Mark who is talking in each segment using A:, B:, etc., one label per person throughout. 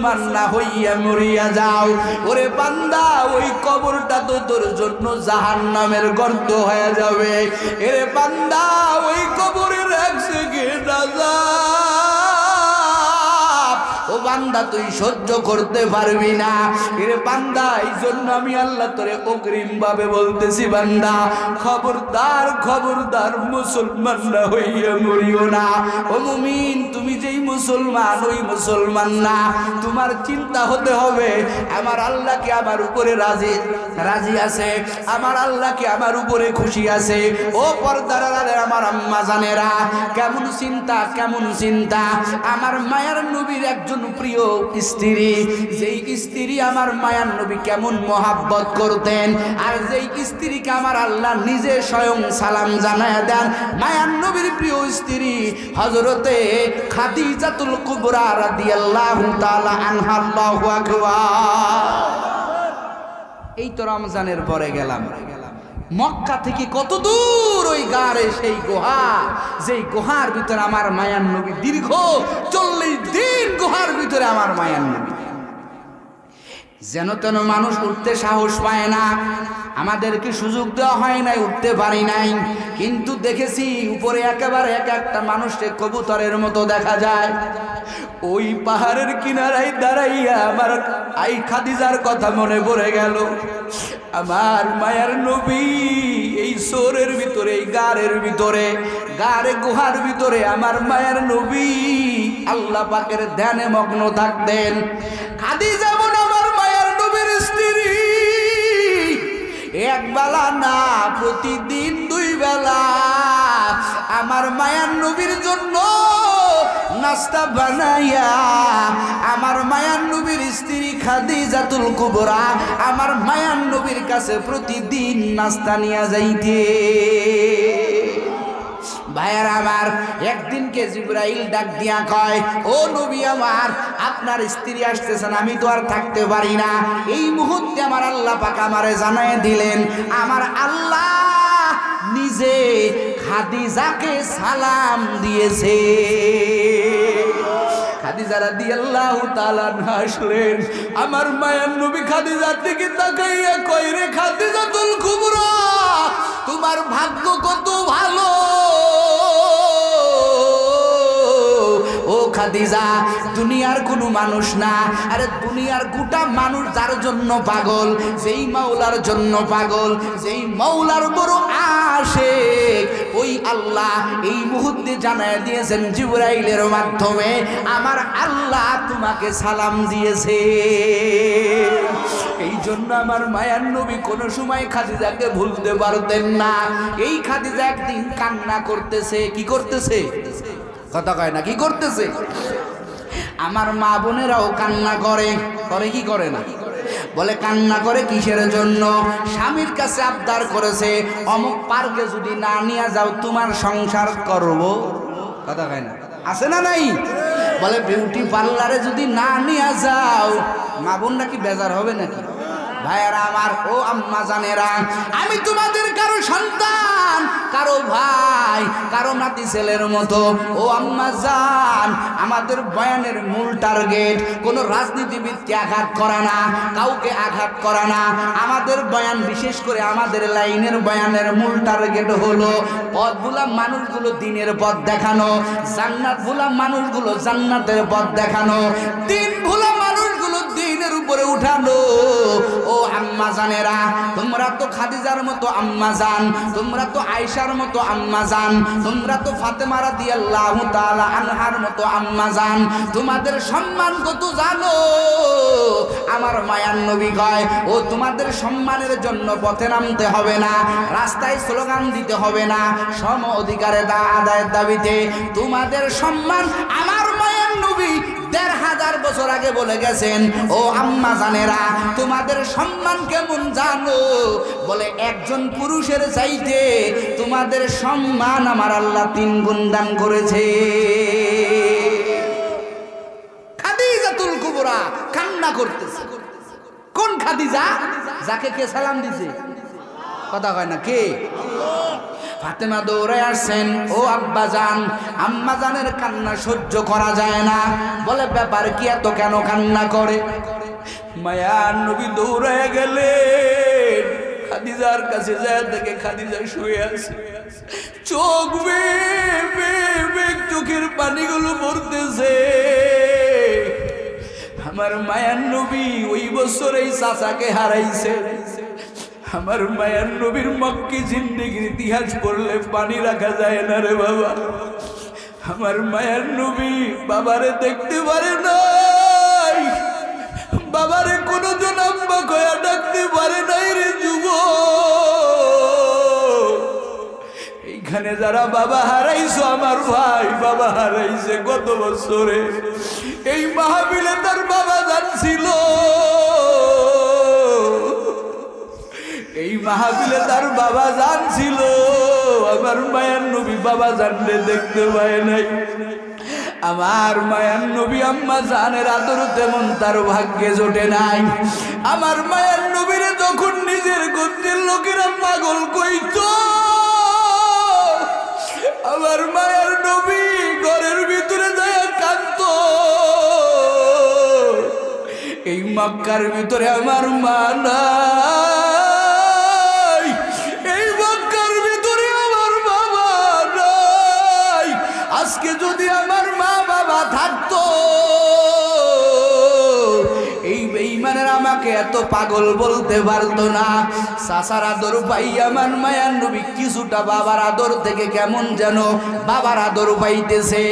A: মুসলমান না হইয়া মরিয়া যাও, ওরে বান্দা ওই কবরটা তো তোর জন্য জাহান্নামের গর্ত হয়ে যাবে। এরে বান্দা ওই কবরের এক সেকেন্ড আযাব ও বান্দা তুই সহ্য করতে পারবি না। এরে বান্দা এই জন্য আমি আল্লাহ তোরে অগ্রিম ভাবে বলতেছি, বান্দা খবরদার খবরদার মুসলমান না হইয়া মরিও না। ও মুমিন, তুমি যেই মুসলমান ওই মুসলমান না। তোমার চিন্তা হতে হবে আমার আল্লাহ কি আমার উপরে রাজি আছে, আমার আল্লাহ কি আমার উপরে খুশি আছে। ও পর্দার আড়ালে আমার আম্মা জানেরা, কেমন চিন্তা কেমন চিন্তা। আমার মায়ার নবীর একজন প্রিয় স্ত্রী, যেই স্ত্রী আমার মায়ার নবী কেমন মহাব্বত করতেন, আর যেই স্ত্রীকে আমার আল্লাহ নিজে স্বয়ং সালাম জানায় দেন, মায়ার নবীর প্রিয় স্ত্রী হযরতে খাদিজাতুল কুবরা রাদিয়াল্লাহু তাআলা আনহা। আল্লাহু আকবার। এই তো রমজানের পরে গেলাম মক্কা থেকে কত দূর ওই গাড়ে সেই গুহা, যেই গুহার ভিতরে আমার মায়ার নবী দীর্ঘ 40 দিন গুহার ভিতরে আমার মায়ার নবী। যেন তেন মানুষ উঠতে সাহস পায় না, আমাদেরকে সুযোগ দেওয়া হয় নাই, উঠতে পারি নাই। কিন্তু দেখেছি উপরে একেবারে এক একটা মানুষকে কবুতরের মতো দেখা যায়। ওই পাহাড়ের কিনারায় দাঁড়াইয়া আমার আই খাদিজার কথা মনে পড়ে গেল। আমার মায়ার নবী এই সোরের ভিতরে, এই গাড়ের ভিতরে, গাড়ে গুহার ভিতরে আমার মায়ার নবী আল্লাহ পাকের ধ্যানে মগ্ন থাকতেন। খাদিজা বোন আমার মায়ার নবীর স্ত্রী, এক বেলা না প্রতিদিন 2 বেলা আমার মায়ার নবীর জন্য নাস্তা বানাইয়া আমার মায়ার নবীর স্ত্রী খাদিজাতুল কুবরা আমার মায়ার নবীর কাছে প্রতিদিন নাস্তা নিয়ে যাইতে। ভাইয়ার আমার, একদিনকে জিবরাইল ডাক দিয়া কয়, ও নবী আমার, আপনার স্ত্রী আসতেছেন, আমি তো আর থাকতে পারি না। এই মুহূর্তে আমার আল্লাহ পাক আমারে জানায় দিলেন, আমার আল্লাহ নিজে খাদিজাকে সালাম দিয়েছে। খাদিজা রাদিয়াল্লাহু তাআলা হাসলেন। আমার মায়ার নবী খাদিজার দিকে তাকাইয়া কয়, রে খাদিজাতুল কুবরা, তোমার ভাগ্য কত ভালো। ও খাদিজা, দুনিয়ার কোনো মানুষ না, আরে দুনিয়ার গোটা মানুষ যার জন্য পাগল, যেই মাওলার জন্য পাগল, যেই মাওলার বড় আশিক, ওই আল্লাহ এই মুহূর্তে জানায় দিয়েছেন জিবরাইলের মাধ্যমে, আমার আল্লাহ তোমাকে সালাম দিয়েছে। এই জন্য আমার মায়ার নবী কোনো সময় খাদিজাকে ভুলতে পারতেন না। এই খাদিজা একদিন কান্না করতেছে। কি করতেছে? কথা কয় না, কি করতেছে? আমার মা বোনেরাও কান্না করে, করে কি করে না? বলে কান্না করে কিসের জন্য? স্বামীর কাছে আবদার করেছে, অমুক পার্কে যদি না নিয়ে যাও তোমার সংসার করব। কথা কয় না, আছে না নাই? বলে বিউটি পার্লারে যদি না নিয়ে যাও, মা বোন নাকি বেজার হবে নাকি? ভাইয়ারা আমার, ও আম্মা জানেরা, আমি তোমাদের কারো সন্তান, কারো ভাই, কারো নাতি ছেলের মতো। ও আম্মা জান, আমাদের বয়ানের মূল টার্গেট কোনো রাজনীতিবিদকে আঘাত করা না, কাউকে আঘাত করা না। আমাদের বয়ান, বিশেষ করে আমাদের লাইনের বয়ানের মূল টার্গেট হলো পথ ভোলা মানুষগুলো দিনের পথ দেখানো, জান্নাত ভোলা মানুষগুলো জান্নাতের পথ দেখানো, দিন ভোলা মানুষগুলো দিনের উপরে উঠানো। ও আম্মা জানেরা, তোমরা তো খাদিজার মতো আম্মা জান, তোমরা তো আয়েশার মতো আম্মা জান, তোমরা তো ফাতেমা রাদিয়াল্লাহু তাআলা আনহার মতো আম্মা জান। তোমাদের সম্মান কত জানো? আমার মায়ার নবী কয়, ও তোমাদের সম্মানের জন্য পথে নামতে হবে না, রাস্তায় স্লোগান দিতে হবে না, সম অধিকারের আদায়ের দাবিতে তোমাদের সম্মান আমার মায়ার নবী ১৫০০ বছর আগে বলে গেছেন। ও আম্মা জানেরা, তোমাদের সম্মান কেমন জানো? বলে একজন পুরুষের চাইতে তোমাদের সম্মান আমার আল্লাহ ৩ গুণ দান করেছে। খাদিজাতুল কুবরা কান্না করতেছে। কোন খাদিজা? যাকে কে সালাম দিছে? কথা কয় না কে? ফাতেমা দৌড়ে আসছেন, ও আব্বা জান, আম্মা জানের কান্না সহ্য করা যায় না। বলে ব্যাপার কি, এত কেন কান্না করে? মায়ার নবী দৌড়ে গেলেন খাদিজার কাছে, যায় দেখে খাদিজা শুয়ে আছে, চোখ বেয়ে চোখের পানিগুলো পড়তেছে। আমার মায়ার নবী ওই বছর এই চাচাকে হারাইছে। আমার মায়ার নবীর মক্কি জিন্দেগির ইতিহাস পড়লে পানি রাখা যায় না রে বাবা। আমার মায়ার নবী বাবারে দেখতে পারে নাই, বাবারে কোনজন আম্মা কয়া ডাকতে পারে নাই রে যুবক। এইখানে যারা বাবা হারাইছো, আমার ভাই বাবা হারাইছে গত বছরে এই মাহফিলে, তার বাবা জানছিল, এই মাহফিলে তার বাবা জানছিল। আমার মায়ার নবী বাবা জানলে দেখতে পায় নাই। আমার মায়ার নবী আম্মা জানের আদর তেমন তার ভাগ্যে জোটে নাই। আমার মায়ার নবীরে যখন নিজের গোত্রের লোকেরা পাগল কইতো, আমার মায়ার নবী ঘরের ভিতরে যায় কাঁদতো। এই মক্কার ভিতরে আমার মা নাই, এই মক্কার ভিতরে আমার বাবা নাই। আজকে যদি আমার মা বাবা থাকতো, এই বেঈমানের আমাকে এত পাগল বলতে পারতো না। চাচার আদর পাই আমার মায়ার নবী কিছুটা বাবার আদর থেকে কেমন যেন বাবার আদর পাইতেছে।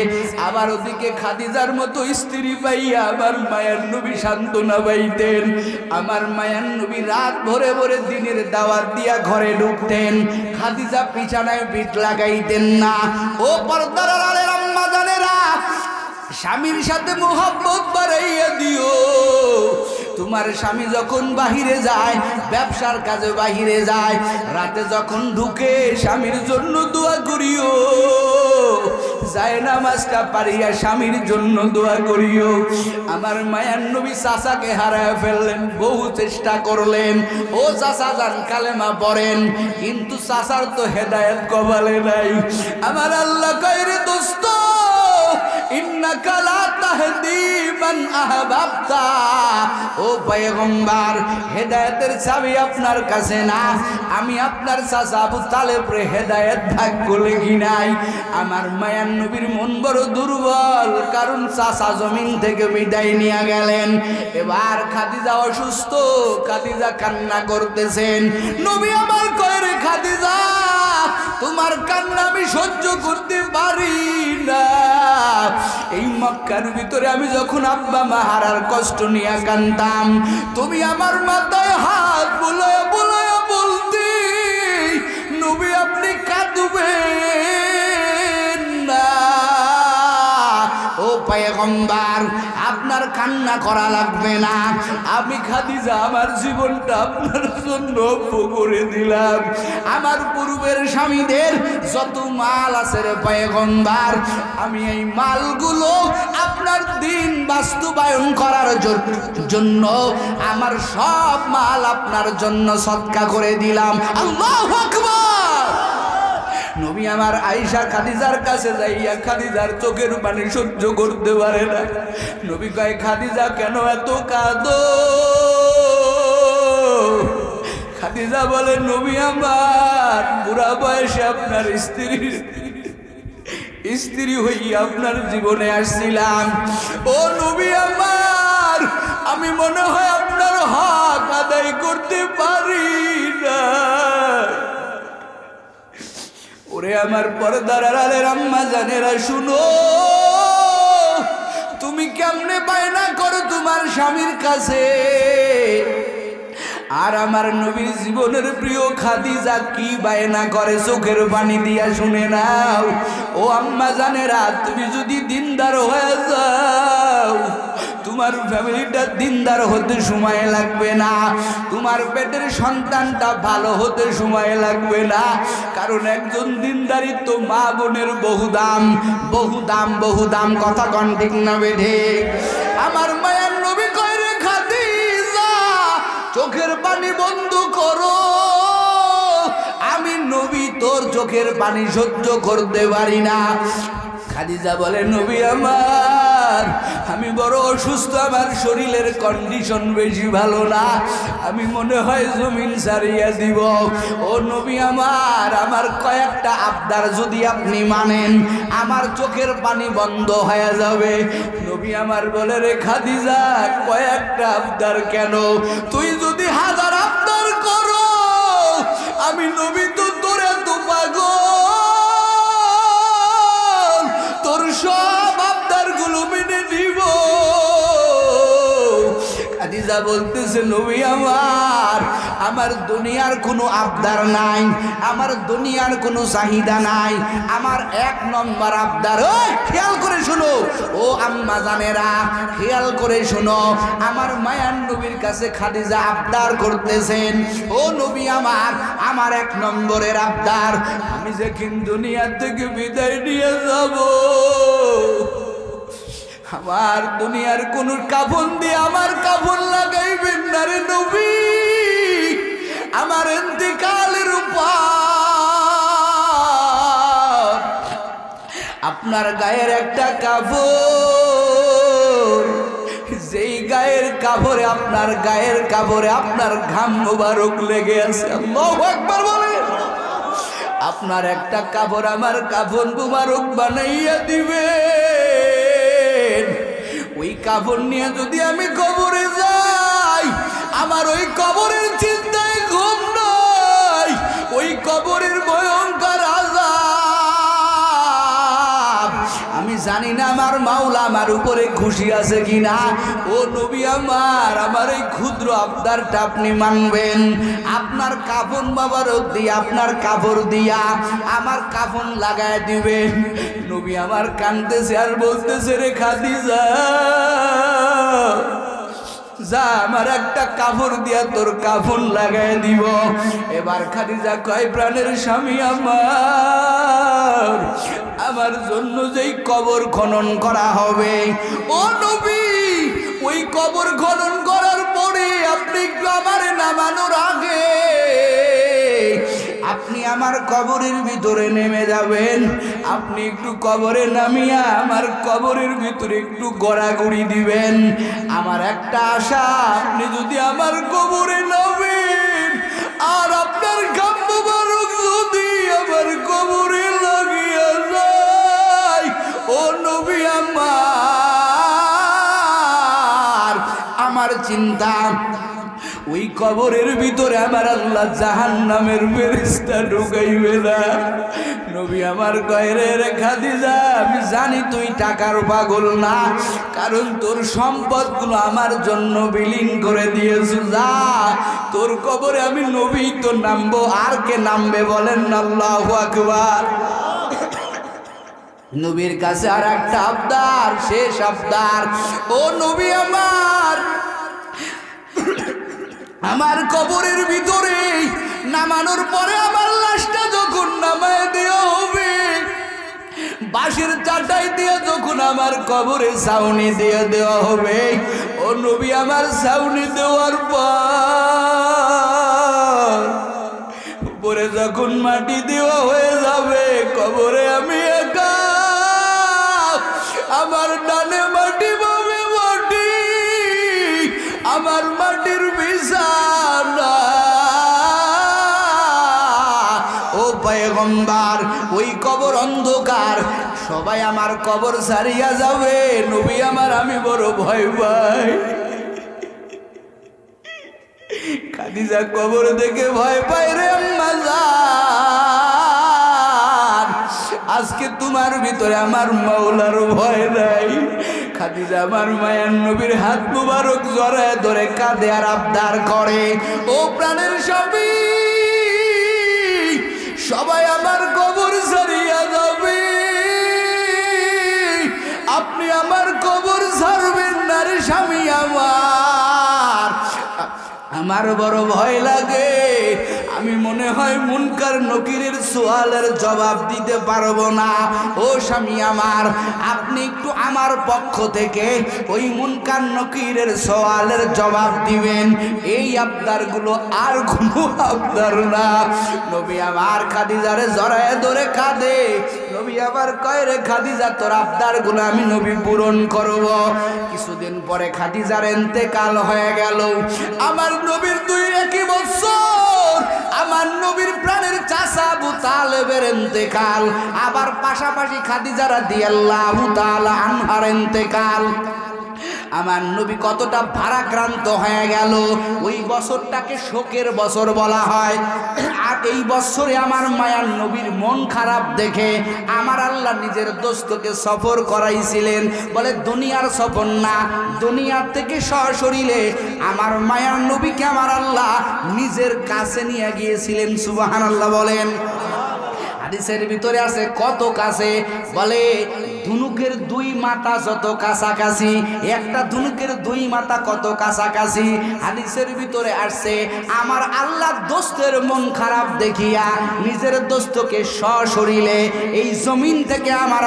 A: আবার ওদিকে খাদিজার মতো স্ত্রী পাইয়া আমার মায়ার নবী সান্ত্বনা পাইতেন। আমার মায়ার নবী রাত ভরে ভরে দিনের দাওয়াত দিয়া ঘরে ঢুকতেন, খাদিজা বিছানায় পিঠ লাগাইতেন না। ও পর্দার আড়ালের আম্মা জানেরা, স্বামীর সাথে মোহাব্বত বাড়াইয়া দিও। তোমার স্বামী যখন বাহিরে যায়, ব্যবসার কাজে বাহিরে যায়, রাতে যখন ঢুকে স্বামীর জন্য দোয়া করিও। যায় নামাজটা পারিয়া স্বামীর জন্য দোয়া করিও। আমার মায়ার নবী চাচাকে হারায় ফেললেন, বহু চেষ্টা করলেন, ও চাচা যান কালেমা পড়েন, কিন্তু চাচার তো হেদায়েত কপালে নাই। আমার আল্লাহ কয় রে দোস্ত, ইন্নাকা লা তাহদি মান আহবাবতা। ও পয়গম্বর, হেদায়েতের চাবি আপনার কাছে না। আমি আপনার চাচা আবু তালেবরে হেদায়েত ভাগ্য লেখি নাই। আমার মায়ার নবীর মন বড় দুর্বল, কারণ চাচা জমিন থেকে বিদায় নিয়ে গেলেন। এবার খাদিজা অসুস্থ, খাদিজা কান্না করতেছেন। নবী আমার কয় রে খাদিজা, তোমার কান্না আমি সহ্য করতে পারি না। এই মক্কার ভিতরে আমি যখন আব্বা মা হারার কষ্ট নিয়ে কান্দতাম, তুমি আমার মাথায় হাত বুলায়া বুলায়া বলতে, নবী আপনি কাঁদবেন না। ও পয়গম্বর, আপনার কান্না করা লাগবে না। আমি খাদিজা আমার জীবনটা আপনার জন্য করে দিলাম। আমার পূর্বের স্বামীদের যত মাল আছে রে পয়গম্বর, আমি এই মালগুলো আপনার দিন বাস্তবায়ন করার জন্য আমার সব মাল আপনার জন্য সদকা করে দিলাম। আল্লাহু আকবার। নবী আমার আয়েশা খাদিজার কাছে যাইয়া খাদিজার চোখের পানি সহ্য করতে পারে না। নবী কয়, খাদিজা কেন এত কাঁদো? খাদিজা বলে, নবী আমার বুড়া বয়সে আপনার স্ত্রী হইয়া আপনার জীবনে আসছিলাম। ও নবী আমার, আমি মনে হয় আপনার হক আদায় করতে পারি না। ওরে আমার পর্দার আড়ালের আম্মা জানেরা, শুনো, তুমি কেমনে বায়না করো তোমার স্বামীর কাছে, আর আমার নবীর জীবনের প্রিয় খাদিজা কি বায়না করে চোখের পানি দিয়া শুনে নাও। ও আম্মা জানেরা, তুমি যদি দিনদার হয়ে যাও, তোমার ফ্যামিলিটা দিনদার হতে সময় লাগবে না, তোমার পেটের সন্তানটা ভালো হতে সময় লাগবে না। কারণ একজন দিনদারি তো মা বোনের বহু দাম, বহু দাম, বহু দাম। কথা কন ঠিক না বেঠে? আমার মায়ার নবী কয় রে খাদিজা, চোখের পানি বন্ধ করো। চোখের পানি সহ্য করতে পারি না। খাদিজা বলে নবী আমার, আমি বড় অসুস্থ, আমার শরীরের কন্ডিশন বেশি ভালো না, আমি মনে হয় জমিন ছাড়িয়ে দিব। ও নবী আমার, আমার কয়েকটা আবদার যদি আপনি মানেন আমার চোখের পানি বন্ধ হয়ে যাবে। নবী আমার বলে রে খাদিজা, কয়েকটা আবদার কেন? তুই যদি 1000 আবদার করো আমি নবী তো তোরে তো পাগল, তোর সব আবদার গুলো মেনে দিব। খাদিজা বলতেছে নবী আমার, আমার দুনিয়ার কোনো আবদার নাই, আমার দুনিয়ার কোনো চাহিদা নাই, আমার 1 নম্বর আবদার, ওই খেয়াল করে শোনো ও আম্মা জানেরা, খেয়াল করে শোনো, আমার মায়ার নবীর কাছে খাদিজা আবদার করতেছেন, ও নবী আমার, আমার 1 নম্বরের আবদার, আমি যেদিন দুনিয়া থেকে বিদায় নিয়ে যাব আমার দুনিয়ার কোন কাফন দিয়ে আমার কাফন লাগাইবেন না রে নবী। আমার ইন্তেকালের উপর আপনার গায়ের একটা কাপড়, যেই গায়ের কাপড়ে আপনার গায়ের কাপড়ে আপনার ঘাম মোবারক লেগে আছে, আল্লাহু আকবার বলেন, আপনার একটা কাপড় আমার কাফন মোবারক বানাইয়া দিবে। ওই কাপড় নিয়ে যদি আমি কবরে যাই আমার ওই কবরের চিন্তায় ঘুম নাই, ওই কবরের ভয়ঙ্কর আযাব আমি জানি না আমার মাওলা আমার উপরে খুশি আছে কিনা। ও নবী আমার, আমার এই ক্ষুদ্র আবদারটা আপনি মানবেন, আপনার কাফন মোবারক দিয়ে আপনার কাপড় দিয়া আমার কাফন লাগায় দিবেন। নবী আমার কাঁদতেছে আর বলতেছে রে খাদিজা, যা আমার একটা কাপড় দিয়া তোর কাফন লাগায় দিব। এবার খাদিজা কয় প্রাণের স্বামী আমার, আমার জন্য যেই কবর খনন করা হবে ও নবী, ওই কবর খনন করার পরে আপনি একটু আমার নামানোর আগে আপনি আমার কবরের ভিতরে নেমে যাবেন, আপনি একটু কবরে নামিয়া আমার কবরের ভিতরে একটু গড়াগড়ি দিবেন। আমার একটা আশা, আপনি যদি আমার কবরে নামেন আর আপনার ঘাম মোবারক যদি আমার কবরে লাগিয়া যায়, ও নবী আমার, আমার চিন্তা ওই কবরের ভিতরে আমার আল্লাহ জাহান্নামের ফেরেশতা ঢুকাইবে না। নবী আমার কয় রে খাদিজা, আমি জানি তুই টাকার পাগল না, কারণ তোর সম্পদগুলো আমার জন্য বিলীন করে দিয়েছো, যা তোর কবরে আমি নবী তো নামবো, আর কে নামবে বলেন না আল্লাহু আকবার। নবীর কাছে আর একটা আবদার, শেষ আবদার, ও নবী আমার, আমার কবরের ভিতরে নামানোর পরে আমার লাশটা যখন নামায় দেওয়া হবে, বাঁশের চাটাই দিয়ে যখন আমার কবরে ছাউনি দিয়ে দেওয়া হবে, ও নবী আমার ছাউনি দেওয়ার পর উপরে যখন মাটি দেওয়া হয়ে যাবে, কবরে আমি একা, আমার ডানে মাটি বামে মাটি, আমার মাটির বিছানা। ও পয়গম্বর, ওই কবর অন্ধকার, সবাই আমার কবর ছাড়িয়া যাবে, নবী আমার আমি বড় ভয় পাই। খাদিজা কবর দেখে ভয় পাই রে আম্মা জান, আজকে তোমার ভিতরে আমার মাওলার ভয় নাই। খাদিজা আমার মায়ের নবীর হাত মুবারক জড়ায় ধরে কাঁদে আর আবদার করে, ও প্রাণের স্বামী, সবাই আমার কবর ছাড়িয়া যাবে, আপনি আমার কবর ছাড়বেন না রে স্বামী আমার। আমার বড় ভয় লাগে, আমি মনে হয় মুনকার নকিরের সওয়ালের জবাব দিতে পারবো না। ও স্বামী আমার, আপনি একটু আমার পক্ষ থেকে ওই মুনকার নকিরের সওয়ালের জবাব দিবেন। এই আবদারগুলো আর কোনো আবদার না। নবী আমার খাদিজারে জড়ায় ধরে কাঁদে। নবী আবার কয়, রে খাদিজা, তোর আবদারগুলো আমি নবী পূরণ করব। কিছুদিন পরে খাদিজার ইন্তেকাল হয়ে গেল। আমার নবীর 2 বছর আমার নবীর প্রাণের চাচা আবু তালেবের ইন্তেকাল, আবার পাশাপাশি খাদিজা রাদিয়াল্লাহু তাআলা আনহার ইন্তেকাল। আমার নবী কতটা ভারাক্রান্ত হয়ে গেল। ওই বছরটাকে শোকের বছর বলা হয়। আর এই বছরে আমার মায়ার নবীর মন খারাপ দেখে আমার আল্লাহ নিজের দোস্তকে সফর করাইছিলেন। বলে দুনিয়ার সফর না, দুনিয়ার থেকে সশরীরে আমার মায়ার নবীকে আমার আল্লাহ নিজের কাছে নিয়ে গিয়েছিলেন। সুবহানাল্লাহ বলেন। হাদিসের ভিতরে আছে কত কাছে, বলে ধনুকের 2 মাথা যত কাছাকাছি, একটা ধনুকের 2 মাথা কত কাছাকাছি। হাদিসের ভিতরে আসছে আমার আল্লাহ দোস্তের মন খারাপ দেখিয়া নিজের দোস্তকে সশরীরে এই জমিন থেকে আমার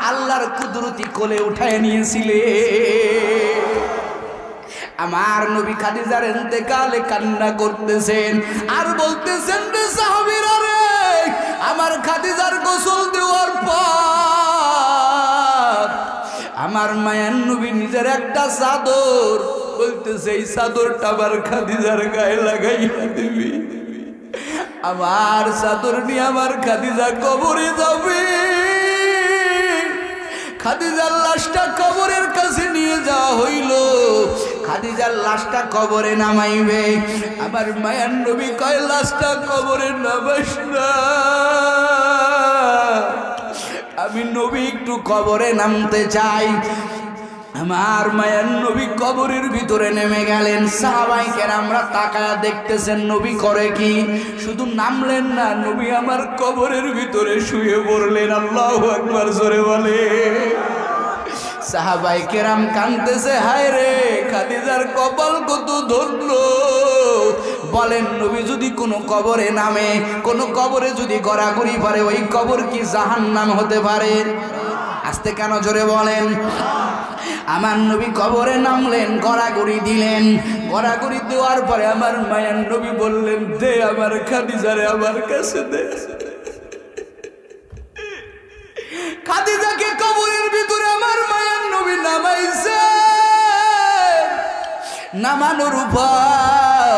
A: আল্লাহর কুদরতি কোলে উঠায় নিয়েছিলেন। আমার নবী খাদিজার ইন্তেকালে কান্না করতেছেন আর বলতেছেন, রে সাহাবীরা রে, আমার খাদিজার গোসল দেওয়ার পর আমার মায়ার নবী নিজের একটা চাদর, বলতেছে এই চাদরটা আবার খাদিজার গায়ে লাগাইয়া দিবি। আমার চাদর নিয়ে আমার খাদিজা কবরে যাবে। খাদিজার লাশটা কবরের কাছে নিয়ে যাওয়া হইল। খাদিজার লাশটা কবরে নামাইবে। আমার মায়ার নবী কয়, লাশটা কবরে নামাস না, আমি নবী একটু কবরে নামতে চাই। আমার মায়ার নবী কবরের ভিতরে নেমে গেলেন। সাহাবায়ে কেরামরা তাকায়া দেখতেছেন নবী করে কি। শুধু নামলেন না, নবী আমার কবরের ভিতরে শুয়ে পড়লেন। আল্লাহু আকবার জোরে বলে। সাহাবায়ে কেরাম কাঁদতেছে, হায় রে খাদিজার কপাল কত ধন্য। বলেন নবী যদি কোনো কবরে নামে, কোনো কবরে যদি গড়াগড়ি পারে, ওই কবর কি জাহান্নাম হতে পারে? আস্তে কেন জোরে বলেন। আমার নবী কবরে নামলেন, গড়াগড়ি দিলেন। গড়াগড়ি দেওয়ার পরে আমার মায়ার নবী বললেন, দে আমার খাদিজারে আমার কাছে দে। খাদিজাকে কবরের ভিতরে আমার মায়ার নবী নামাইছে। নামানোর উপর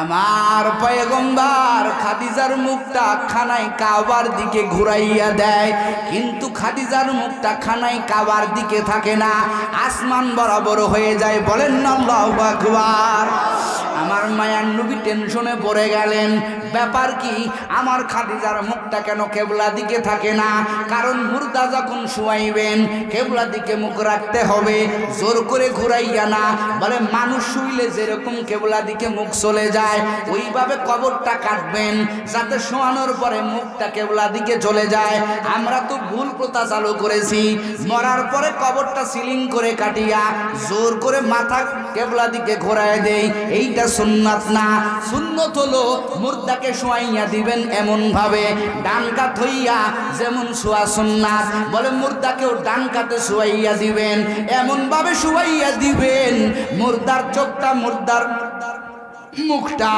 A: আমার পয়গম্বর খাদিজার মুখটা খানায় কাবার দিকে ঘুরাইয়া দেয়, কিন্তু খাদিজার মুখটা খানায় কাবার দিকে থাকে না, আসমান বরাবর হয়ে যায়। বলেন না আল্লাহু আকবার। আমার মায়ার নবী টেনশনে পড়ে গেলেন, ব্যাপার কি, আমার খাদিজার মুখটা কেন কেবলা দিকে থাকে না? কারণ মুর্দা যখন শুয়াইবেন কেবলা দিকে মুখ রাখতে হবে, জোর করে ঘুরাইয়া না। বলে মানুষ শুইলে যেরকম কেবলা দিকে মুখ চলে যায়, ওইভাবে কবরটা কাটবেন যাতে শোয়ানোর পরে মুখটা কেবলা দিকে চলে যায়। আমরা তো ভুল প্রথা চালু করেছি, মরার পরে কবরটা সিলিং করে কাটিয়া জোর করে মাথা কেবলা দিকে ঘোরায় দেই। এইটা সুন্নাত না। সুন্নত হলো মুর্দাকে শোয়াইয়া দিবেন এমন ভাবে, ডান কাত হইয়া যেমন শোয়া সুন্নাত। বলে মুর্দাকেও ডান কাতে শোয়াইয়া দিবেন, এমন ভাবে শোয়াইয়া দিবেন মুর্দার চোখটা, মুর্দার মুখটা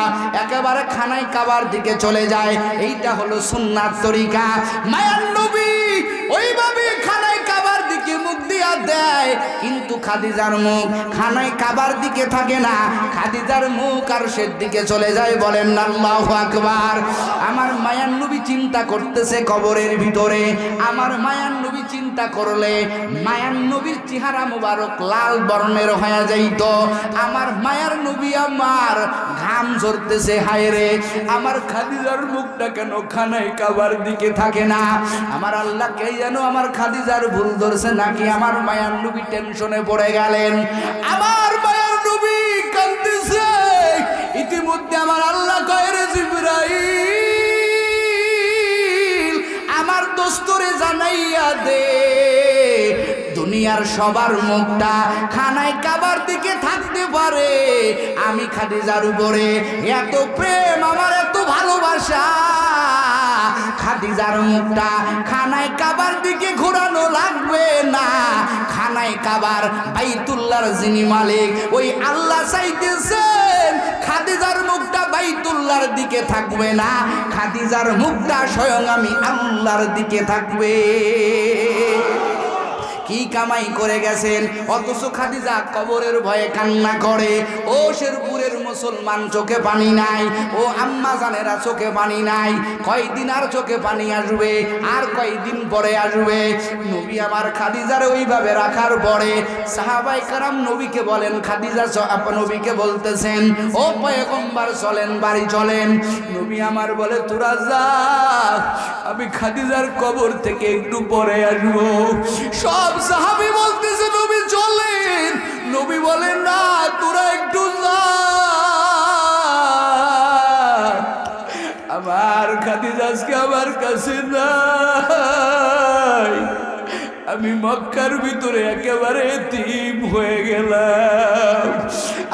A: একেবারে খানায় কাবার দিকে চলে যায়। এইটা হলো সুন্নাত তরিকা। মায়ার নবী ওইভাবে খানায় কাবার দিকে মুখ দিয়া দেয়, কিন্তু খাদিজার মুখ খানায় কাবার দিকে থাকে না, খাদিজার মুখ আরশের দিকে চলে যায়। বলেন আল্লাহু আকবার। আমার মায়ার নবী চিন্তা করতেছে কবরের ভিতরে। আমার মায়ার নবী চিন্তা করলে মায়ার নবীর চেহারা মুবারক লাল বর্ণের হয়ে যাইত। আমার মায়ার নবী আমার ঘাম ঝরতেছে, হায় রে আমার খাদিজার মুখটা কেন খানায় কাবার দিকে থাকে না? আমার আল্লাহ কে যেন আমার খাদিজার ভুল ধরছে নাকি? আমার মায়ার নবী টেনশনে পড়ে গেলেন। আমার মায়ার নবী কাঁদতেছে। ইতিমধ্যে আমার আল্লাহ কয়, রে জিবরাইল আমার দোস্তরে জানাইয়া দে দুনিয়ার সবার মুখটা খানায় কাবার দিকে থাকতে পারে, আমি খাদিজার উপরে এত প্রেম, আমার এত ভালোবাসা, খাদিজার মুখটা খানায় কাবার দিকে ঘোরানো লাগবে না। খানায় কাবার বাইতুল্লাহর যিনি মালিক ওই আল্লাহ চাইতেছেন খাদিজার মুখটা বাইতুল্লাহর দিকে থাকবে না, খাদিজার মুখটা স্বয়ং আমি আল্লাহর দিকে থাকবে। কি কামাই করে গেছেন, অথচ খাদিজা কবরের ভয়ে কান্না করে। ও শেরপুরের মুসলমান চোখে পানি নাই, ও আম্মা জানেরা চোখে পানি নাই। কয়দিন আর চোখে পানি আসবে, আর কয়দিন পরে আসবে। নবী আমার খাদিজার ওইভাবে রাখার পরে সাহাবায়ে কেরাম নবীকে বলেন, খাদিজা নবীকে বলতেছেন, ও পয়গম্বর চলেন, বাড়ি চলেন। নবী আমার বলে, তোরা যা, আমি খাদিজার কবর থেকে একটু পরে আসবো। সব সাহাবী বলতেছে নবী চলেন, নবী বলেন না, তোরা একটু যা, আমার খাদিজা আজকে আমার কাছে নাই, আমি মক্কার ভিতরে একেবারে এতিম হয়ে গেলাম,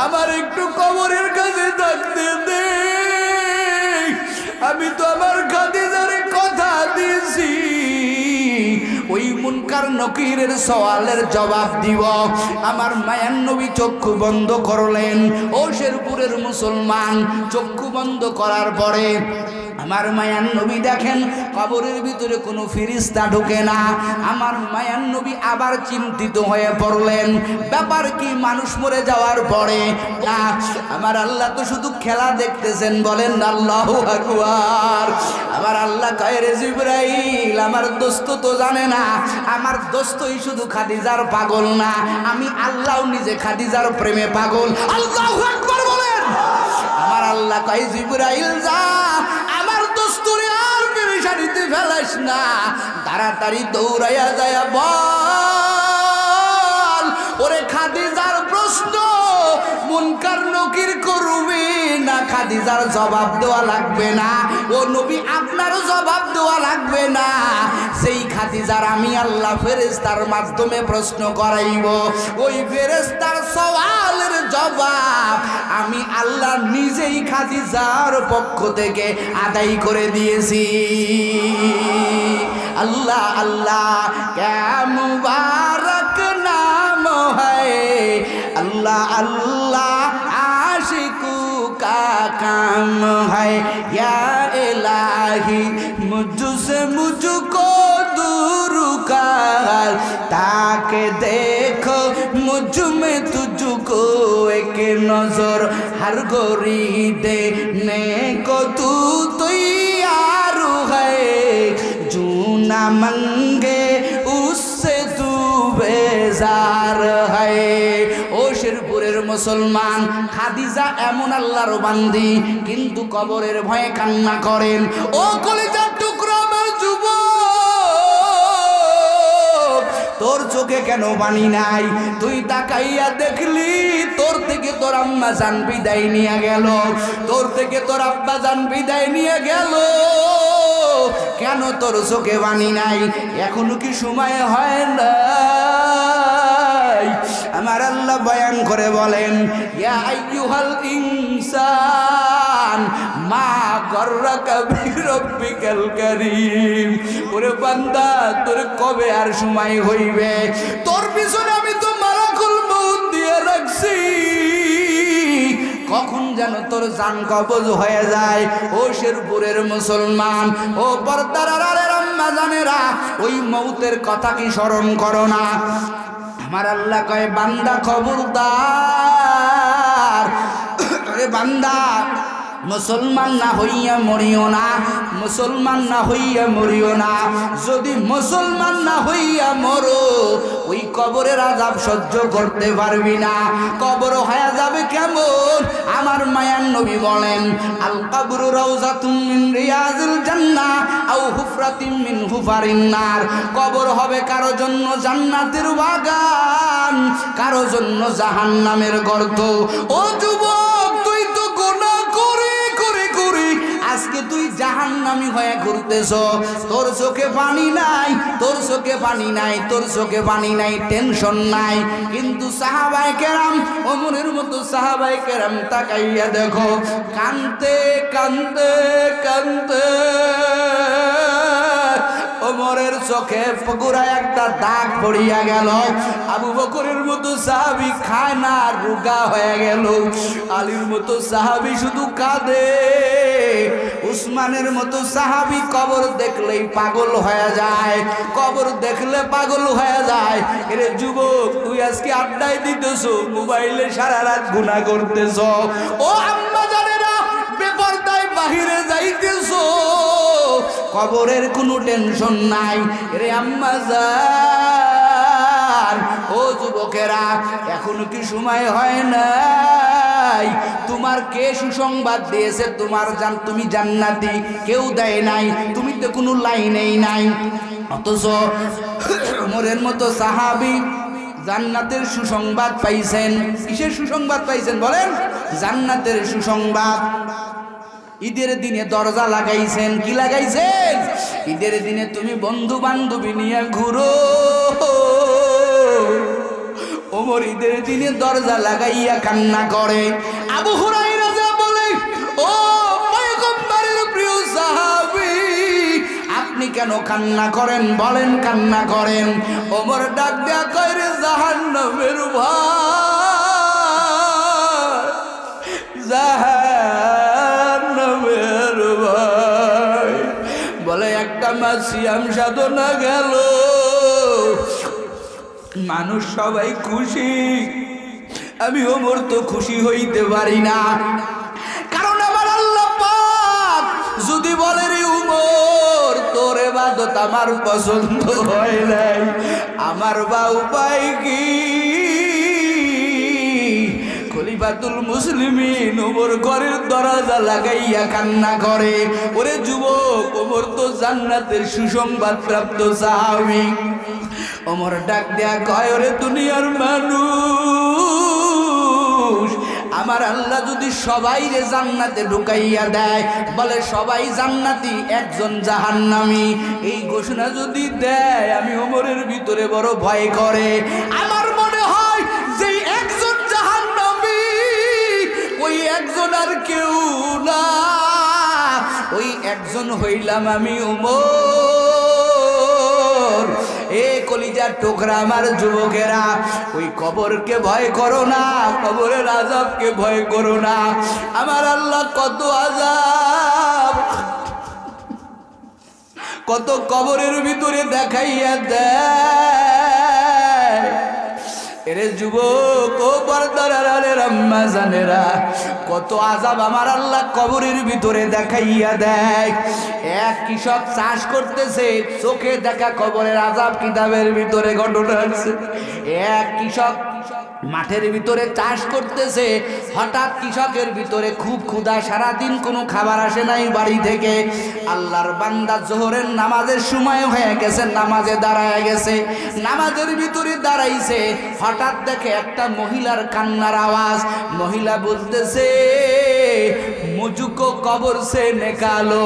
A: আমার একটু কবরের কাছে থাকতে দে, আমি তো আমার খাদিজারে কথা দিয়েছি, ওই মুনকার নকিরের সওয়ালের জবাব দিব। আমার মায়ার নবী চক্ষু বন্ধ করলেন। ও শেরপুরের মুসলমান, চক্ষু বন্ধ করার পরে আমার মায়ার নবী দেখেন কবরের ভিতরে কোনো ফেরেশতা ঢোকে না। আমার মায়ার নবী আবার চিন্তিত হয়ে পড়লেন, ব্যাপার কি, মানুষ মরে যাওয়ার পরে আমার আল্লাহ তো শুধু খেলা দেখতেছেন, বলেন আল্লাহু আকবার। আমার আল্লাহ কয়, রে জিবরাইল, আমার দোস্ত তো জানে না, আমার দোস্তই শুধু খাদিজার পাগল না, আমি আল্লাহ নিজে খাদিজার প্রেমে পাগল। আল্লাহু আকবার বলেন। আমার আল্লাহ কয়, জিবরাইল যা, আমার দোস্তরে আর পেরেশানিতে ফেলাস না, তাড়াতাড়ি দৌড়াইয়া যায় বল, ওরে খাদিজার প্রশ্ন মুনকার নকির করবে না, খাদিজার জবাব দেওয়া লাগবে না, ও নবী আপনারও জবাব দেওয়া লাগবে না, সেই খাদিজার আমি আল্লাহ ফেরেশতার মাধ্যমে প্রশ্ন করাইব, ওই ফেরেশতার সওয়ালের জবাব আমি আল্লাহ নিজেই খাদিজার পক্ষ থেকে আদায় করে দিয়েছি। আল্লাহ আল্লাহ ক্যা মুবারক নাম হ্যায়, আল্লাহ আল্লাহ आशिकू का काम है, या इलाही मुझसे मुझको दूर कर, ताकि देखो मुझ में तुझको एक नजर, हर गोरी देने को तू तैयार है, जो ना मंगे उससे तू बेजार है। ও শেরপুরের মুসলমান, খাদিজা এমন আল্লাহর বান্দি, কিন্তু কবরের ভয়ে কান্না করেন। ও কলিজার টুকরা আমার যুবক, তোর চোখে কেন পানি নাই? তুই তাকাইয়া দেখলি তোর থেকে তোর আম্মা জান বিদায় নিয়ে গেল, তোর থেকে তোর আব্বা জান বিদায় নিয়ে গেল, কেন তোর চোখে পানি নাই? এখনো কি সময় হয় না? আমার আল্লাহ বয়ান করে বলেন, ইয়া আইয়ুহাল ইনসান মা গররাকা বিরব্বিকাল কারীম, ওরে বান্দা, তোর কবে আর সময় হইবে? তোর পিছনে আমি তো মালাকুল মউত দিয়ে রাখছি, কখন যেন তোর জান কবজ হয়ে যায়। ও শেরপুরের মুসলমান, ও পর্দার আড়ালের আম্মা জানেরা, ওই মউতের কথা কি স্মরণ করো না? আমার আল্লাহ কয়, বান্দা খবরদার, আরে বান্দা, মুসলমান না হইয়া মরিও না, মুসলমান না হইয়া মরিও না। যদি মুসলমান না হইয়া মরো, ওই কবরের আযাব সহ্য করতে পারবি না। কবর হয়ে যাবে কেমন? আমার মায়ার নবী বলেন, আল কবরু রাউযাতুম মিন রিয়াজিল জান্নাহ আও হুফরাতিম মিন হুফারিন নার। কবর হবে কারো জন্য জান্নাতের বাগান, কারো জন্য জাহান্নামের গর্ত। ও যুবক, তুই তো গুনাহ করে আজকে তুই জাহান্নামী হয়ে ঘুরতেছ, তোর চোখে পানি নাই, তোর চোখে পানি নাই, তোর চোখে পানি নাই, টেনশন নাই। কিন্তু সাহাবায়ে কেরাম, ওমরের মতো সাহাবায়ে কেরাম তাকাইয়া দেখো, কাঁদতে কাঁদতে কাঁদতে ওমরের চোখে পুকুরায় একটা দাগ পড়িয়া গেল। আবু বকরের মতো সাহাবী খায় না, রোগা হয়ে গেল। আলীর মতো সাহাবী শুধু কাঁদে। উসমানের মতো সাহাবী কবর দেখলেই পাগল হয়ে যায়, কবর দেখলে পাগল হয়ে যায়। এরে যুবক, তুই আজকে আড্ডায় দিতেছো, মোবাইলে সারা রাত গুনাহ করতেছো। ও আম্মা জানেরা, বেপরদায় বাহিরে যাইতেছো, কবরের কোনো টেনশন নাই। রে আম্মা জান, ও যুবকেরা, এখনো কি সময় হয় নাই? তোমার কে সুসংবাদ দিয়েছে তোমার তুমি জান্নাতি? কেউ দেয় নাই, তুমি তো কোনো লাইনেই নাই। অথচ ওমরের মতো সাহাবী জান্নাতের সুসংবাদ পাইছেন। কিসের সুসংবাদ পাইছেন বলেন? জান্নাতের সুসংবাদ। ঈদের দিনে দরজা লাগাইছেন। কি লাগাইছেন? ঈদের দিনে তুমি বন্ধু বান্ধবী নিয়ে ঘুরো। ওমর ঈদের দিনে দরজা লাগাইয়া কান্না করে। আবু হুরায়রা যা বলে, ও পয়গম্বরের প্রিয় সাহাবী, আপনি কেন কান্না করেন? বলেন কান্না করেন। ওমর ডাক দেয়া কয়, রে জাহান্নামের ভয়, জাহান্নামের ভয়। বলে একটা মাস সিয়াম সাধনা গেল, মানুষ সবাই খুশি, আমি ওমর তো খুশি হইতে পারি না। কারণ আমার আল্লাহ পাক যদি বলে, রে ওমর, তোর ইবাদত আমার পছন্দ হয় নাই, আমার বা উপায় কি? খলিফাতুল মুসলিমিন ওমর ঘরের দরজা লাগাইয়া কান্না করে। ওরে যুবক, ওমর তো জান্নাতের সুসংবাদ প্রাপ্ত সাহাবী। ওমর ডাক দেয়া কয়, ওরে দুনিয়ার মানুষ, আমার আল্লাহ যদি সবাইরে জান্নাতে ঢুকাইয়া দেয়, বলে সবাই জান্নাতি, একজন জাহান্নামী, এই ঘোষণা যদি দেয়, আমি ওমরের ভিতরে বড় ভয় করে। আমার মনে হয় যে একজন জাহান্নামী, ওই একজন আর কেউ না, ওই একজন হইলাম আমি ওমর। এ কলিজার টুকরা আমার যুবকেরা, ওই কবরকে ভয় করো না, কবরের আযাবকে ভয় করো না। আমার আল্লাহ কত আযাব, কত কবরের ভিতরে দেখাইয়া দেয়। এরে যুবক, ও পর্দার আম্মা জানেরা, কত আযাব আমার আল্লাহ কবরের ভিতরে দেখাইয়া দেয়। এক কৃষক চাষ করতেছে, চোখে দেখা কবরের আযাব কিতাবের ভিতরে ঘটনা আছে। এক কৃষক মাঠের ভিতরে চাষ করতেছে, হঠাৎ কৃষকের ভিতরে খুব ক্ষুধা, সারাদিন কোনো খাবার আসে নাই বাড়ি থেকে। আল্লাহর বান্দা জোহরের নামাজের সময় হয়ে গেছে, নামাজে দাঁড়ায় গেছে, নামাজের ভিতরে দাঁড়াইছে, হঠাৎ দেখে একটা মহিলার কান্নার আওয়াজ। মহিলা বলতেছে, মুঝকো কবর সে নিকালো,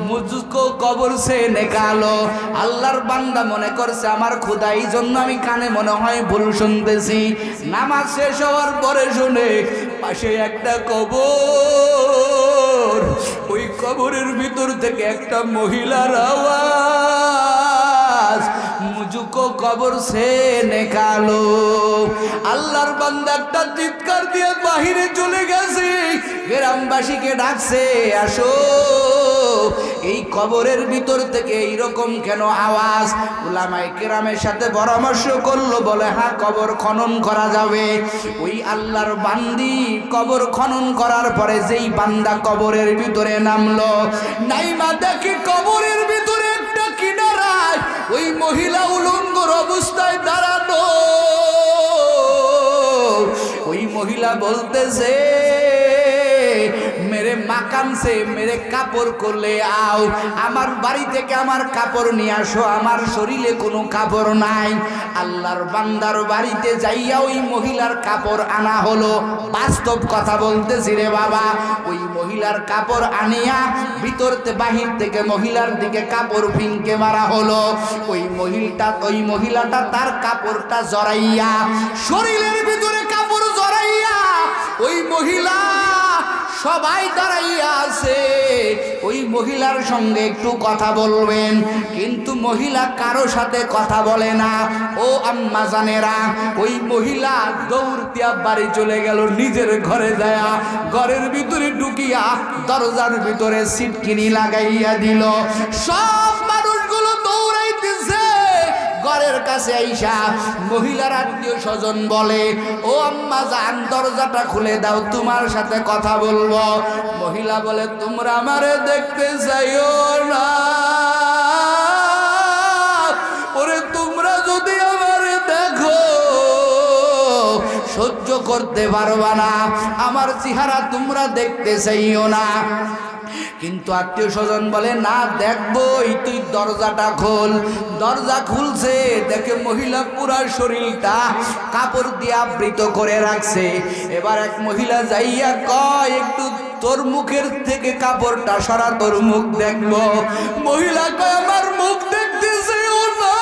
A: মুঝকো কবর সে নিকালো। আল্লাহর বান্দা মনে করছে আমার খোদা, এই জন্য আমি কানে মনে হয় ভুল শুনতেছি। নামাজ শেষ হওয়ার পরে শুনে পাশে একটা কবর, ওই কবরের ভিতর থেকে একটা মহিলার আওয়াজ, মুঝকো কবর সে নিকালো। আল্লাহর বান্দা একটা চিৎকার দিয়ে বাহিরে চলে গেছে, গ্রামবাসীকে ডাকছে, আসো, এই কবরের ভিতর থেকে এইরকম কেন আওয়াজ? উলামায়ে কেরামের সাথে পরামর্শ করলো, বলে হ্যাঁ, কবর খনন করা যাবে। ওই আল্লাহর বান্দি কবর খনন করার পরে যেই বান্দা কবরের ভিতরে নামলো, নাইমা দেখে কবরের ভিতরে একটা কিনারায় ওই মহিলা উলঙ্গর অবস্থায় দাঁড়ানো। ওই মহিলা বলতেছে, মেরে মেরে মাকানছে, মেরে কাপড় করলে আও, আমার বাড়ি থেকে আমার কাপড় নিয়ে আসো, আমার শরীরে কোনো কাপড় নাই। আল্লাহর বান্দার বাড়িতে যাইয়া ওই মহিলার কাপড় আনা হলো। বাস্তব কথা বলতেছি রে বাবা। ওই মহিলার কাপড় আনিয়া ভিতর বাহির থেকে মহিলার দিকে কাপড় ফিনকে মারা হলো। ওই মহিলাটা তার কাপড়টা জড়াইয়া, শরীরের ভিতরে কাপড় জড়াইয়া, ওই মহিলা সবাই দাঁড়াইয়া আছে। ওই মহিলার সঙ্গে একটু কথা বলবেন, কিন্তু মহিলা কারো সাথে কথা বলে না। ও আম্মা জানেরা, ওই মহিলা দৌড় দিয়া বাড়ি চলে গেল, নিজের ঘরে যায়া ঘরের ভিতরে ঢুকিয়া দরজার ভিতরে সিটকিনি লাগাইয়া দিল। সব মানুষগুলো দৌড়াইতেছে ঘরের কাছে আইসা। মহিলার আত্মীয় স্বজন বলে, ও আম্মা জান, দরজাটা খুলে দাও, তোমার সাথে কথা বলবো। মহিলা বলে, তোমরা আমারে দেখতে চাইও না, ওরে তোমরা যদি আমারে দেখো সহ্য করতে পারবা না, আমার চেহারা তোমরা দেখতে চাইও না। কিন্তু আত্মীয় স্বজন বলে, না দেখবই, তুই দরজাটা খোল। দরজা খুলছে, দেখে মহিলা পুরা শরীরটা কাপড় দিয়ে আবৃত করে রাখছে। এবার এক মহিলা যাইয়া কয়, একটু তোর মুখের থেকে কাপড়টা সরা, তোর মুখ দেখবো। মহিলা কয়, আমার মুখ দেখতেছেও না,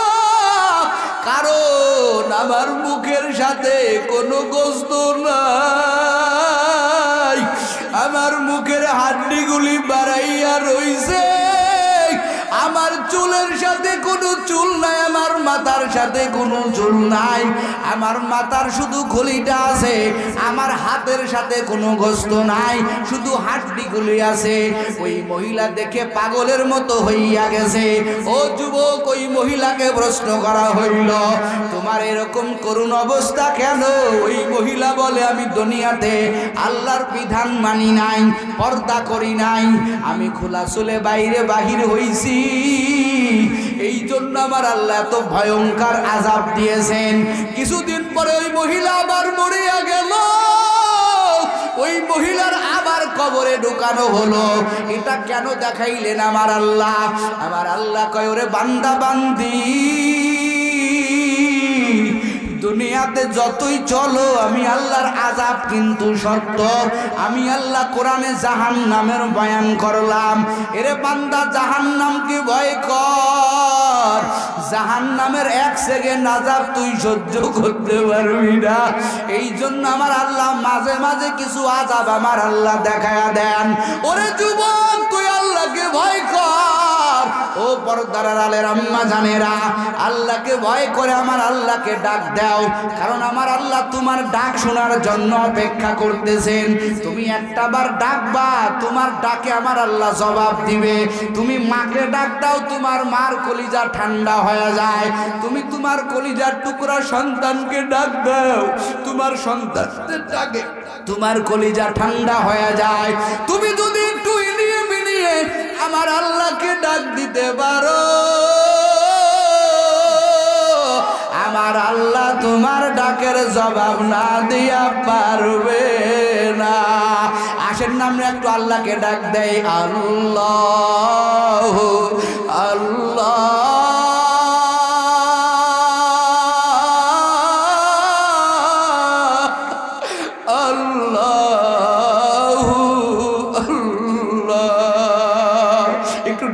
A: কারণ আমার মুখের সাথে কোনো গোস্ত নাই, আমার মুখের হাড্ডিগুলি বাড়াইয়া রইছে, আমার চুলের সাথে কোনো চুল নাই, আমার মাথার সাথে কোনো চুল নাই, আমার মাথার শুধু খলিটা আছে, আমার হাতের সাথে কোনো গোস্ত নাই, শুধু হাড্ডিগুলি আছে। ওই মহিলা দেখে পাগলের মতো হইয়া গেছে। ও যুবক, ওই মহিলাকে প্রশ্ন করা হইল, তোমার এরকম করুণ অবস্থা কেন? ওই মহিলা বলে, আমি দুনিয়াতে আল্লাহর বিধান মানি নাই, পর্দা করি নাই, আমি খোলা চুলে বাইরে বাহির হইছি, এই জন্য আমার আল্লাহ এত ভয়ঙ্কর আযাব দিয়েছেন। কিছুদিন পরে ওই মহিলা আবার মরিয়া গেল। ওই মহিলার আবার কবরে ঢুকানো হলো। এটা কেন দেখাইলেন আমার আল্লাহ? আমার আল্লাহ কয়, ওরে বান্দা বান্দি, দুনিয়াতে যতই চলো, আমি আল্লাহর আযাব কিন্তু সত্য। আমি আল্লাহ কোরআনে জাহান্নামের বয়ান করলাম। এরে বান্দা, জাহান্নামকে ভয় কর, জাহান্নামের এক সেকেন্ড আযাব তুই সহ্য করতে পারবি না। এই জন্য আমার আল্লাহ মাঝে মাঝে কিছু আযাব আমার আল্লাহ দেখায়া দেন। ওরে যুবক, তুই আল্লাহকে ভয় কর। ও পর্দার আড়ালের আম্মা জানেরা, আল্লাহকে ভয় করে আমার আল্লাহকে ডাক দাও, কারণ আমার আল্লাহ তোমার ডাক শোনার জন্য অপেক্ষা করতেছেন। তুমি একটা বার ডাকবা, তোমার ডাকে আমার আল্লাহ জবাব দিবে। তুমি মাকে ডাক দাও, তোমার মার কলিজা ঠান্ডা হয়ে যায়। তুমি তোমার কলিজার টুকরা সন্তানকে ডাক দাও, তোমার সন্তানের ডাকে তোমার কলিজা ঠান্ডা হয়ে যায়। তুমি যদি একটু ইনিয়ে বিনিয়ে আমার আল্লাহকে ডাক দিতে পারো, আমার আল্লাহ তোমার ডাকের জবাব না দিয়া পারবে না। আসেন না আমরা একটু আল্লাহকে ডাক দেই, আল্লাহ আল্লাহ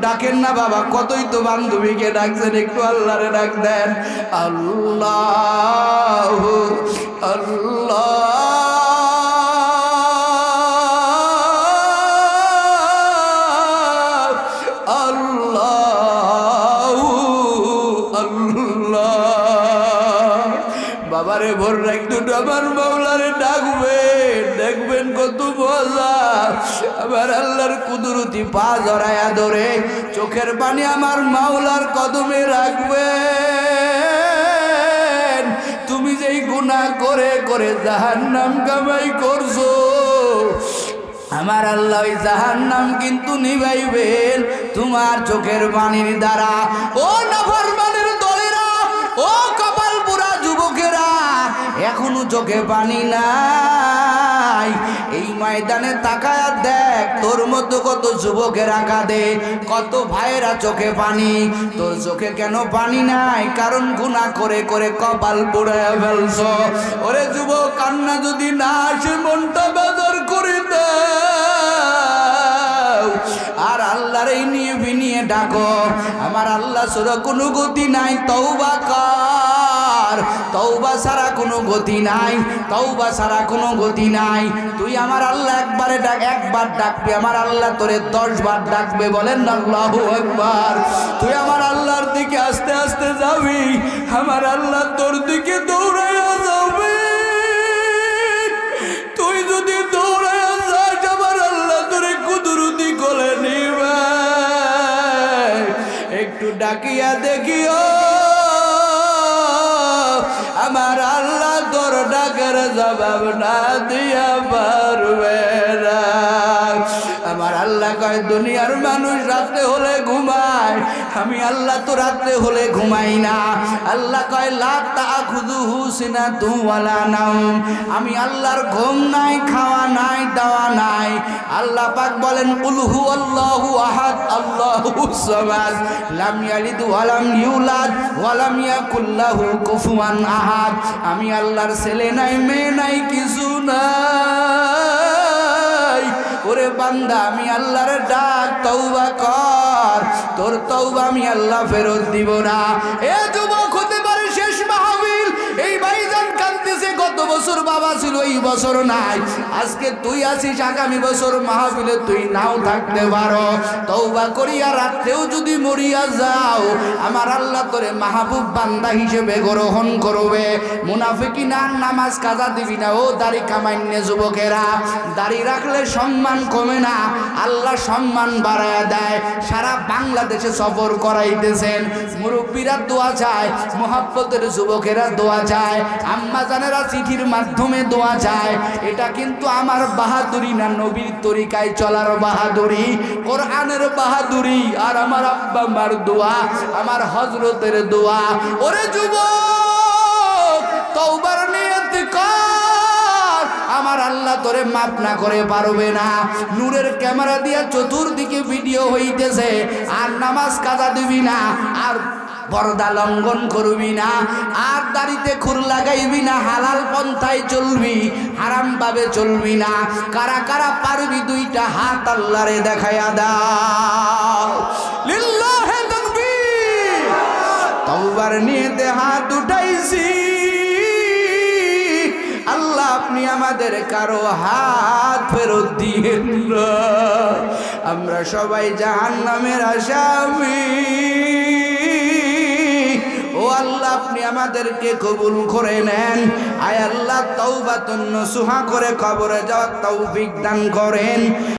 A: ডাকেন না বাবা, কতই তো বান্ধবীকে ডাকছেন, একটু আল্লাহরে ডাক দেন। আল্লাহ আল্লাহ আল্লাহ আল্লাহ। বাবারে ভোর রাখ দুটো আমার মাওলারে ডাকবেন, দেখবেন কত মজা। আমার আল্লাহর কুদরতি পা জড়ায়া ধরে চোখের পানি আমার মাওলার কদমে রাখবেন। তুমি যেই গুনাহ করে করে জাহান্নাম কামাই করছো, আমার আল্লাহ ওই জাহান্নাম কিন্তু নিভাইবেন তোমার চোখের পানির দ্বারা। ও নাফরমানের দলেরা, ও কপাল পোড়া যুবকেরা, এখনো চোখে পানি নাই, নাই। এই ময়দানে তাকায়া দেখ তোর মতো কত যুবকেরা কাঁদে, কত ভাইয়েরা চোখে পানি। তোর চোখে কেন পানি নাই? কারণ গুনাহ করে করে কপাল পোড়ায়া ফেলছ। ওরে যুবক, কান্না যদি না আসে মনটা বেদর করে দাও আর আল্লাহর এই নিয়ে বিনিয়ে ডাকো। আমার আল্লাহ ছাড়া কোনো গতি নাই, তওবা কর। তওবা ছাড়া কোনো গতি নাই, তওবা ছাড়া কোনো গতি নাই। তুই আমার আল্লাহ একবার ডাকবি, আমার আল্লাহ তোরে 10 বার ডাকবে। বলেন আল্লাহু আকবার। তুই আমার আল্লাহর দিকে আস্তে আস্তে যাবি, আমার আল্লাহ তোর দিকে দৌড়াইয়া যাবে। তুই যদি দৌড়াইয়া যাস, আমার আল্লাহ তোরে কুদরতি কোলে নিবে। একটু ডাকিয়া দেখিও, আমার আল্লাহ তোর ডাকের জবাব না দিয়া পারবে না। আমার আল্লাহ কয় দুনিয়ার মানুষ রাতে হলে ঘুমায়, আমি আল্লাহ তো রাতে হলে ঘুমাই না। আল্লাহ কয় লা তাখুযুহু সিনাতু ওয়ালা নাওম, আমি আল্লাহর ঘুম নাই, খাওয়া নাই, দাওয়া নাই। আল্লাহ পাক বলেন কুল হুয়াল্লাহু আহাদ আল্লাহুস সামাদ লাম ইয়ালিদ ওয়া লাম ইউলাদ ওয়া লাম ইয়াকুল লাহু কুফুয়ান আহাদ। আমি আল্লাহর ছেলে নাই, মেয়ে নাই, কিছু নাই। ওরে বান্দা, আমি আল্লাহর ডাক, তওবা কর। তোর তওবা আমি আল্লাহ ফেরত দিব না। এ যুবক, হতে পারে শেষ মাহফিল। এই ভাইজান কাঁদতেছে, গত বছর বাবা ছিল, এই বছর নাই। আজকে তুই আছিস, আগামী বছর মাহফিলে তুই নাও থাকতে পারো। তওবা করিয়া রাতেও যদি মরিয়া যাও, আমার আল্লাহ তোরে মাহবুব বান্দা হিসেবে গ্রহণ করবে। মুনাফিকিন আর নামাজ কাজা দিবি না। ও দাড়ি কামাইন্যে যুবকেরা, দাড়ি রাখলে সম্মান কমে না, আল্লাহ সম্মান বাড়ায়া দেয়। সারা বাংলাদেশে সফর করাইতেছেন, মুরব্বীরা দোয়া চায়, মোহাব্বতের যুবকেরা দোয়া চায়, আম্মা জানেরা চিঠির মাধ্যমে দোয়া চায়। এটা কিন্তু আমার বাহাদুরি না, নবীর তরিকায় চলার বাহাদুরি, কোরআনের বাহাদুরি, আর আমার আব্বা মার দোয়া, আমার হযরতের দোয়া। ওরে যুবক, তওবার নিয়ত কর, আমার আল্লাহ তোরে মাফ না করে পারবে না। নূরের ক্যামেরা দিয়া চতুর্দিকে ভিডিও হইতেছে, আর নামাজ কাজা দিবি না, আর পর্দা লঙ্ঘন করবি না, আর দাড়িতে খুর লাগাইবি না, হালাল পন্থায় চলবি, হারাম ভাবে চলবি না। কারা কারা পারবি? দুইটা হাত আল্লাহরে দেখায়া দাও। লিল্লাহি তাকবীর। তওবার নিয়তে হাত উঠাইছি, আল্লাহ আপনি আমাদের কারো হাত ফেরত দিয়েন না। আমরা সবাই জাহান্নামের আসামি। ও আল্লাহ, আপনি আমাদেরকে কবুল করে নেন। আয় আল্লাহ, তওবাতুন নসুহা করে কবরে যাওয়ার তৌফিক দান করেন।